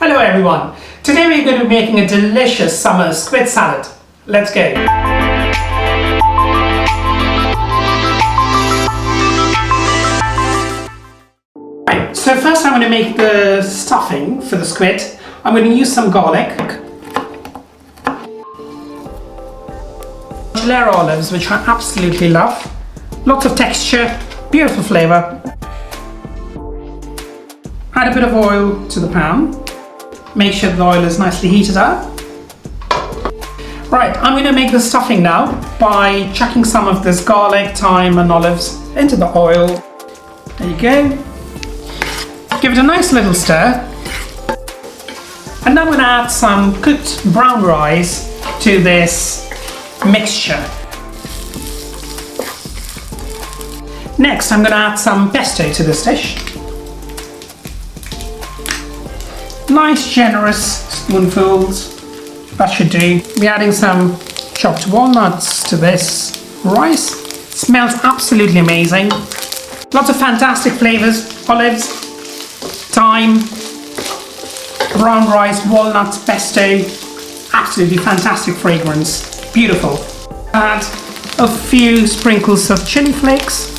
Hello everyone, today we're going to be making a delicious summer squid salad. Let's go. Right, so first I'm going to make the stuffing for the squid. I'm going to use some garlic, Nocellara olives, which I absolutely love, lots of texture, beautiful flavour. Add a bit of oil to the pan. Make sure the oil is nicely heated up. Right, I'm going to make the stuffing now by chucking some of this garlic, thyme and olives into the oil. There you go. Give it a nice little stir. And now I'm going to add some cooked brown rice to this mixture. Next, I'm going to add some pesto to this dish. Nice generous spoonfuls, that should do. We're adding some chopped walnuts to this rice. Smells absolutely amazing. Lots of fantastic flavors, olives, thyme, brown rice, walnuts, pesto. Absolutely fantastic fragrance, beautiful. Add a few sprinkles of chili flakes.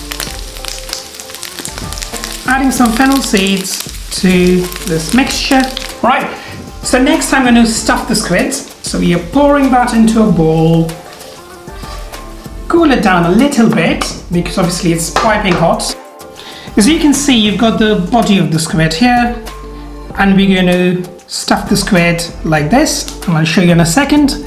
Adding some fennel seeds to this mixture. Right, so next I'm going to stuff the squids. So we are pouring that into a bowl. Cool it down a little bit because obviously it's piping hot. As you can see, you've got the body of the squid here, and we're going to stuff the squid like this, and I'll show you in a second.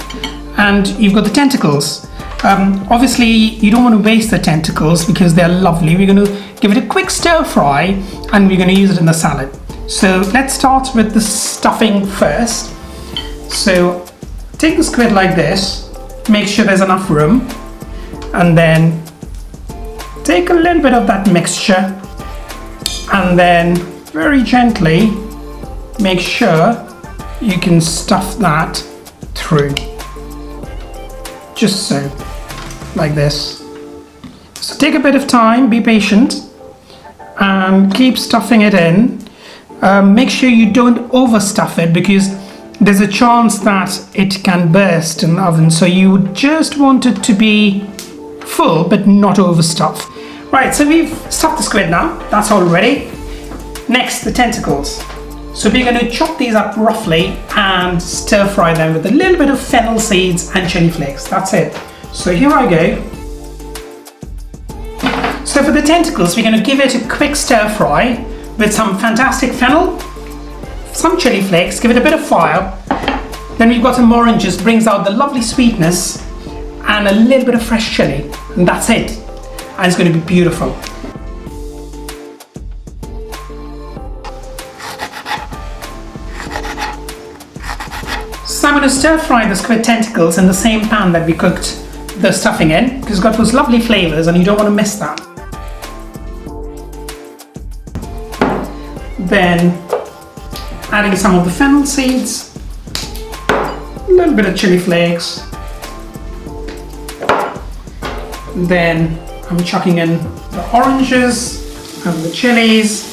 And you've got the tentacles. Obviously you don't want to waste the tentacles because they're lovely. We're going to give it a quick stir fry and we're going to use it in the salad. So let's start with the stuffing first. So take the squid like this, make sure there's enough room, and then take a little bit of that mixture and then very gently make sure you can stuff that through. Just so, like this. So take a bit of time, be patient, and keep stuffing it in. Make sure you don't overstuff it because there's a chance that it can burst in the oven. So you just want it to be full but not overstuffed. Right, so we've stuffed the squid now. That's all ready. Next, the tentacles. So we're going to chop these up roughly and stir fry them with a little bit of fennel seeds and chili flakes. That's it. So here I go. So for the tentacles, we're going to give it a quick stir fry with some fantastic fennel, some chili flakes, give it a bit of fire. Then we've got some oranges, brings out the lovely sweetness, and a little bit of fresh chili. And that's it. And it's going to be beautiful. So I'm going to stir fry the squid tentacles in the same pan that we cooked the stuffing in, because it's got those lovely flavors and you don't want to miss that. Then adding some of the fennel seeds, a little bit of chili flakes. Then I'm chucking in the oranges and the chilies.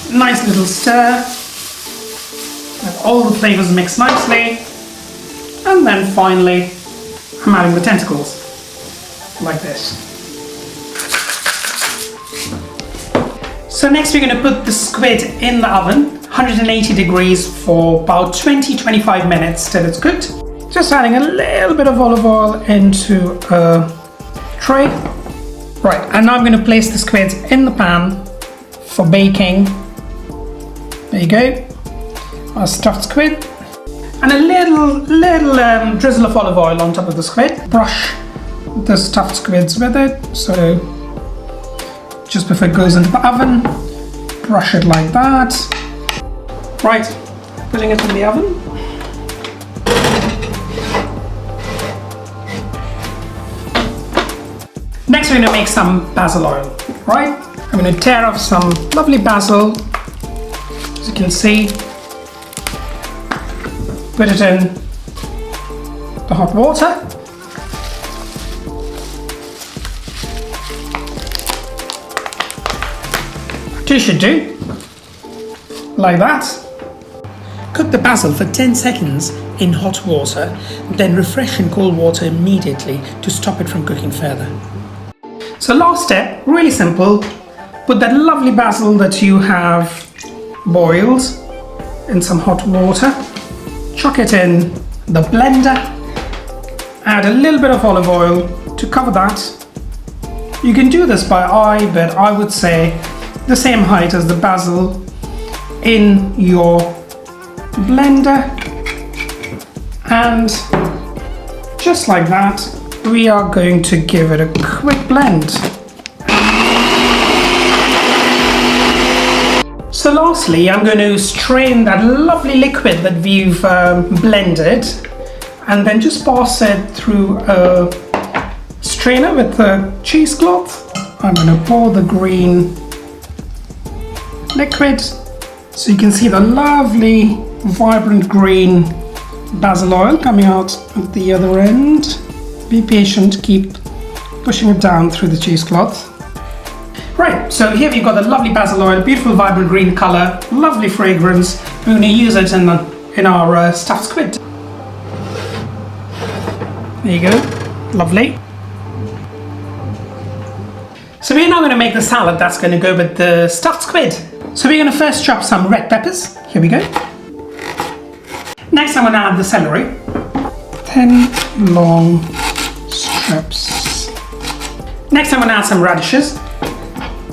Nice little stir. Let all the flavors mix nicely. And then finally, I'm adding the tentacles, like this. So next we're going to put the squid in the oven, 180 degrees for about 20-25 minutes till it's cooked. Just adding a little bit of olive oil into a tray. Right, and now I'm going to place the squids in the pan for baking. There you go. Our stuffed squid. And a little drizzle of olive oil on top of the squid. Brush the stuffed squids with it. So just before it goes into the oven, brush it like that. Right, putting it in the oven. Next we're going to make some basil oil, right? I'm going to tear off some lovely basil, as you can see. Put it in the hot water. Two should do. like that. Cook the basil for 10 seconds in hot water, then refresh in cold water immediately to stop it from cooking further. So last step, really simple. Put that lovely basil that you have boiled in some hot water. Chuck it in the blender. Add a little bit of olive oil to cover that. You can do this by eye, but I would say the same height as the basil in your blender. And just like that, we are going to give it a quick blend. So lastly, I'm going to strain that lovely liquid that we've blended, and then just pass it through a strainer with a cheesecloth. I'm going to pour the green liquid so you can see the lovely vibrant green basil oil coming out at the other end. Be patient, keep pushing it down through the cheesecloth. Right, so here we've got the lovely basil oil, beautiful vibrant green color, lovely fragrance. We're going to use it in our stuffed squid. There you go, lovely. So we're now going to make the salad that's going to go with the stuffed squid. So we're going to first chop some red peppers. Here we go. Next I'm going to add the celery. 10 long strips. Next I'm going to add some radishes.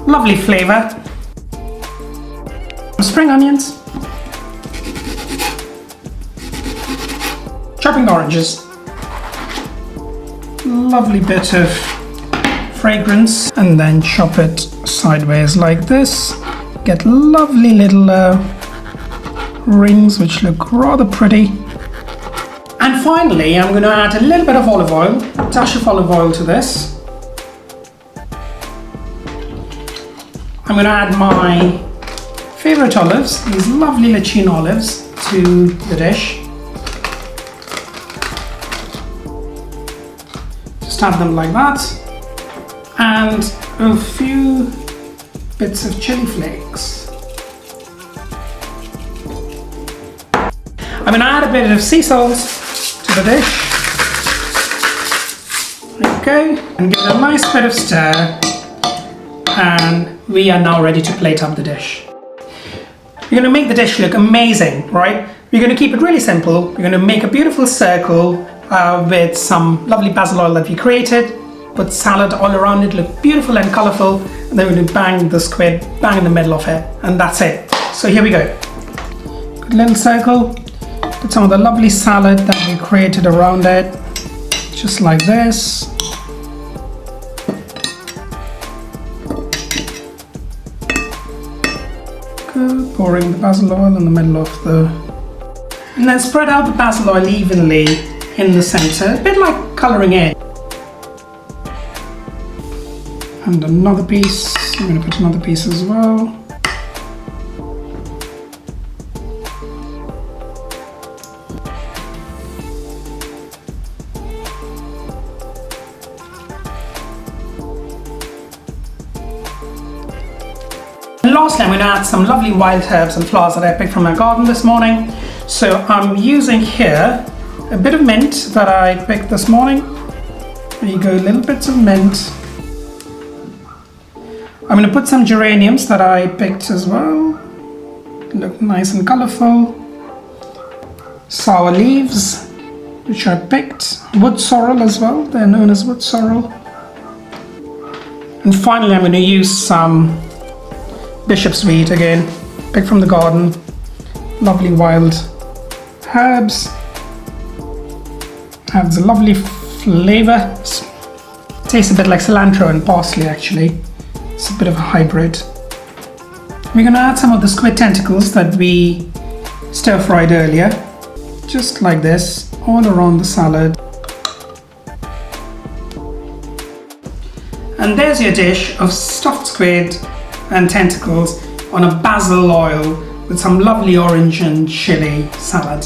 Lovely flavor. Spring onions. Chopping oranges. Lovely bit of fragrance, and then chop it sideways like this. Get lovely little rings which look rather pretty. And finally I'm going to add a little bit of olive oil, a dash of olive oil to this. I'm going to add my favorite olives, these lovely Leccino olives, to the dish. Just add them like that. And a few bits of chili flakes. I'm going to add a bit of sea salt to the dish. Okay, and give it a nice bit of stir. And we are now ready to plate up the dish. We're going to make the dish look amazing, right? We're going to keep it really simple. We're going to make a beautiful circle with some lovely basil oil that we created. Put salad all around it, look beautiful and colorful. And then we're going to bang the squid, bang in the middle of it. And that's it. So here we go. Good little circle. Put some of the lovely salad that we created around it. Just like this. Pouring the basil oil in the middle of the... And then spread out the basil oil evenly in the center, a bit like colouring in. And another piece, I'm going to put another piece as well. And lastly, I'm going to add some lovely wild herbs and flowers that I picked from my garden this morning. So I'm using here a bit of mint that I picked this morning. There you go, little bits of mint. I'm going to put some geraniums that I picked as well. Look nice and colorful. Sour leaves, which I picked. Wood sorrel as well, they're known as wood sorrel. And finally I'm going to use some bishop's weed again, picked from the garden. Lovely wild herbs. Adds a lovely flavor. Tastes a bit like cilantro and parsley actually. It's a bit of a hybrid. We're going to add some of the squid tentacles that we stir fried earlier. Just like this, all around the salad. And there's your dish of stuffed squid and tentacles on a basil oil with some lovely orange and chili salad.